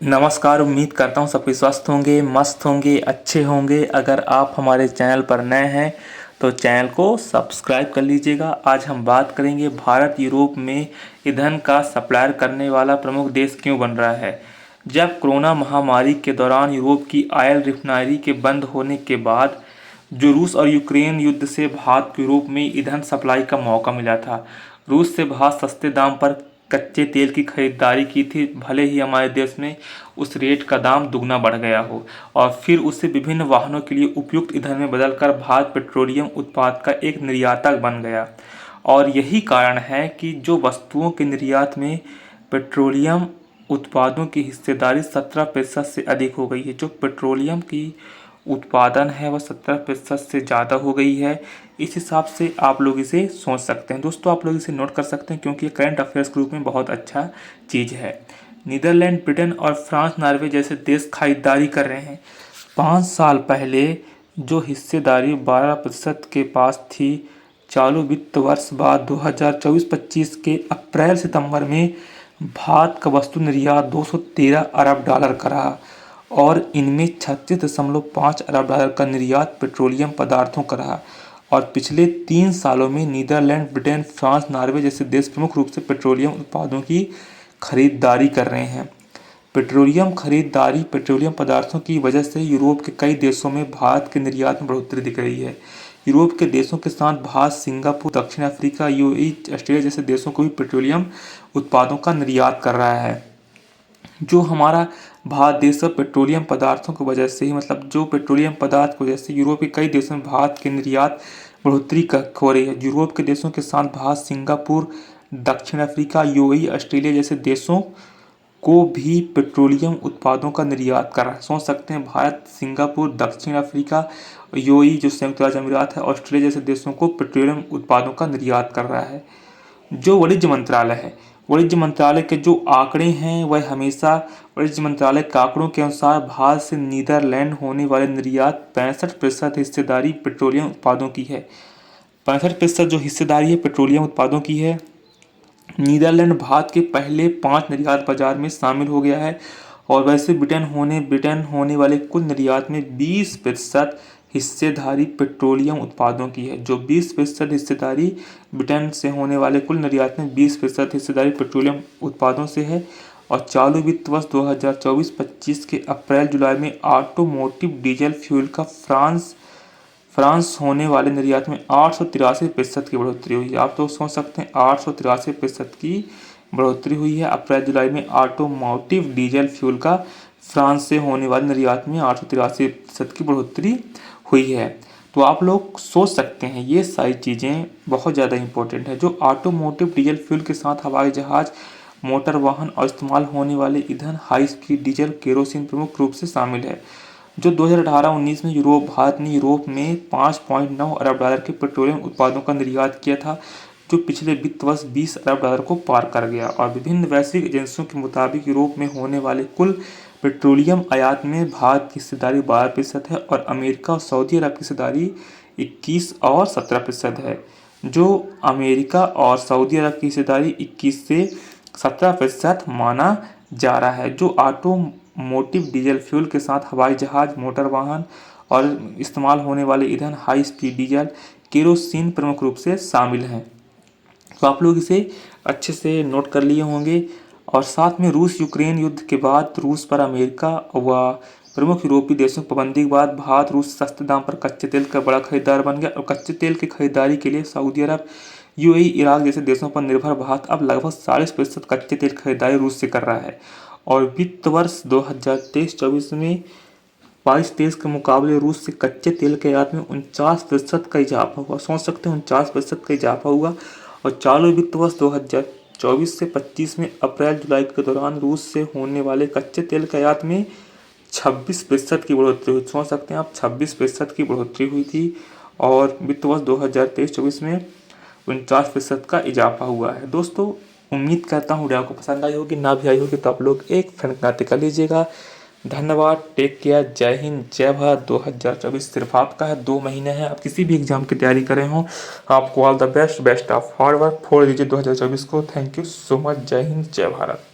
नमस्कार। उम्मीद करता हूँ सभी स्वस्थ होंगे, मस्त होंगे, अच्छे होंगे। अगर आप हमारे चैनल पर नए हैं तो चैनल को सब्सक्राइब कर लीजिएगा। आज हम बात करेंगे भारत यूरोप में ईंधन का सप्लायर करने वाला प्रमुख देश क्यों बन रहा है। जब कोरोना महामारी के दौरान यूरोप की ऑयल रिफाइनरी के बंद होने के बाद जो रूस और यूक्रेन युद्ध से भारत को यूरोप में ईंधन सप्लाई का मौका मिला था। रूस से भारत सस्ते दाम पर कच्चे तेल की खरीदारी की थी, भले ही हमारे देश में उस रेट का दाम दुगना बढ़ गया हो, और फिर उसे विभिन्न वाहनों के लिए उपयुक्त ईंधन में बदलकर भारत पेट्रोलियम उत्पाद का एक निर्यातक बन गया। और यही कारण है कि जो वस्तुओं के निर्यात में पेट्रोलियम उत्पादों की हिस्सेदारी 17% से अधिक हो गई है। जो पेट्रोलियम की उत्पादन है वह 17% से ज़्यादा हो गई है। इस हिसाब से आप लोग इसे सोच सकते हैं। दोस्तों, आप लोग इसे नोट कर सकते हैं क्योंकि ये करंट अफेयर्स ग्रुप में बहुत अच्छा चीज़ है। नीदरलैंड, ब्रिटेन और फ्रांस, नॉर्वे जैसे देश खरीदारी कर रहे हैं। 5 साल पहले जो हिस्सेदारी 12% के पास थी, चालू वित्त वर्ष बाद 2024-25 के अप्रैल सितंबर में भारत का वस्तु निर्यात $213 अरब का रहा, और इनमें 36.5 अरब डॉलर का निर्यात पेट्रोलियम पदार्थों का रहा। और पिछले 3 सालों में नीदरलैंड, ब्रिटेन, फ्रांस, नॉर्वे जैसे देश प्रमुख रूप से पेट्रोलियम उत्पादों की खरीदारी कर रहे हैं। पेट्रोलियम पदार्थों की वजह से यूरोप के कई देशों में भारत के निर्यात में बढ़ोतरी दिख रही है। यूरोप के देशों के साथ भारत सिंगापुर, दक्षिण अफ्रीका, यूएई, ऑस्ट्रेलिया जैसे देशों को भी पेट्रोलियम उत्पादों का निर्यात कर रहा है। जो हमारा भारत देश पेट्रोलियम पदार्थों की वजह से ही, मतलब जो पेट्रोलियम पदार्थ की वजह से यूरोप के कई देशों में भारत के निर्यात बढ़ोतरी हो रही है। यूरोप के देशों के साथ भारत सिंगापुर, दक्षिण अफ्रीका, यूएई, ऑस्ट्रेलिया जैसे देशों को भी पेट्रोलियम उत्पादों का निर्यात कर रहा है। सोच सकते हैं, भारत, सिंगापुर, दक्षिण अफ्रीका, यूएई जो संयुक्त राज्य अमीरात है, ऑस्ट्रेलिया जैसे देशों को पेट्रोलियम उत्पादों का निर्यात कर रहा है। जो वाणिज्य मंत्रालय है, वाणिज्य मंत्रालय के जो आंकड़े हैं वह हमेशा वाणिज्य मंत्रालय के आंकड़ों के अनुसार भारत से नीदरलैंड होने वाले निर्यात 65% हिस्सेदारी पेट्रोलियम उत्पादों की है। 65% जो हिस्सेदारी है पेट्रोलियम उत्पादों की है। नीदरलैंड भारत के पहले 5 निर्यात बाजार में शामिल हो गया है। और वैसे ब्रिटेन होने वाले कुल निर्यात में 20% हिस्सेदारी पेट्रोलियम उत्पादों की है। जो 20% हिस्सेदारी ब्रिटेन से होने वाले कुल निर्यात में 20% हिस्सेदारी पेट्रोलियम उत्पादों से है। और चालू वित्त वर्ष 2024-25 के अप्रैल जुलाई में ऑटोमोटिव डीजल फ्यूल का फ्रांस होने वाले निर्यात में 883% की बढ़ोतरी हुई है। आप तो सोच सकते हैं 883% की बढ़ोतरी हुई है अप्रैल जुलाई में ऑटोमोटिव डीजल फ्यूल का फ्रांस से होने वाले निर्यात में 883% की बढ़ोतरी हुई है। तो आप लोग सोच सकते हैं ये सारी चीज़ें बहुत ज़्यादा इंपॉर्टेंट है। जो ऑटोमोटिव डीजल फ्यूल के साथ हवाई जहाज, मोटर वाहन और इस्तेमाल होने वाले ईंधन, हाई स्पीड डीजल, केरोसिन प्रमुख रूप से शामिल है। जो 2018-19 में भारत ने यूरोप में 5.9 अरब डॉलर के पेट्रोलियम उत्पादों का निर्यात किया था, जो पिछले वित्त वर्ष 20 अरब डॉलर को पार कर गया। और विभिन्न वैश्विक एजेंसियों के मुताबिक यूरोप में होने वाले कुल पेट्रोलियम आयात में भारत की हिस्सेदारी 12% है, और अमेरिका और सऊदी अरब की हिस्सेदारी 21 और 17% है। जो अमेरिका और सऊदी अरब की हिस्सेदारी 21 से 17% माना जा रहा है। जो ऑटोमोटिव डीजल फ्यूल के साथ हवाई जहाज, मोटर वाहन और इस्तेमाल होने वाले ईंधन, हाई स्पीड डीजल, केरोसिन प्रमुख रूप से शामिल हैं। तो आप लोग इसे अच्छे से नोट कर लिए होंगे। और साथ में रूस यूक्रेन युद्ध के बाद रूस पर अमेरिका व प्रमुख यूरोपीय देशों की पाबंदी के बाद भारत रूस से सस्ते दाम पर कच्चे तेल का बड़ा खरीदार बन गया। और कच्चे तेल की खरीदारी के लिए सऊदी अरब, यूएई, इराक जैसे देशों पर निर्भर भारत अब लगभग 40% कच्चे तेल खरीदारी रूस से कर रहा है। और वित्त वर्ष 2023-24 में 22-23 के मुकाबले रूस से कच्चे तेल के आयात में 49% का इजाफा हुआ। सोच सकते हैं 49% का इजाफा हुआ। और चालू वित्त वर्ष 2024 से 25 में अप्रैल जुलाई के दौरान रूस से होने वाले कच्चे तेल के आयात में 26% की बढ़ोतरी हुई। सोच सकते हैं आप 26% की बढ़ोतरी हुई थी। और वित्त वर्ष 2023-24 में 49% का इजाफा हुआ है। दोस्तों, उम्मीद करता हूँ वीडियो आपको पसंद आई होगी, ना भी आई होगी तो आप लोग एक फ्रेंड कर लीजिएगा। धन्यवाद, टेक केयर, जय हिंद, जय भारत। 2024 सिर्फ आपका है, 2 महीने हैं। आप किसी भी एग्जाम की तैयारी कर रहे हो, आपको all the best of hard work फोड़ दीजिए 2024 को। Thank you so much. जय हिंद, जय भारत।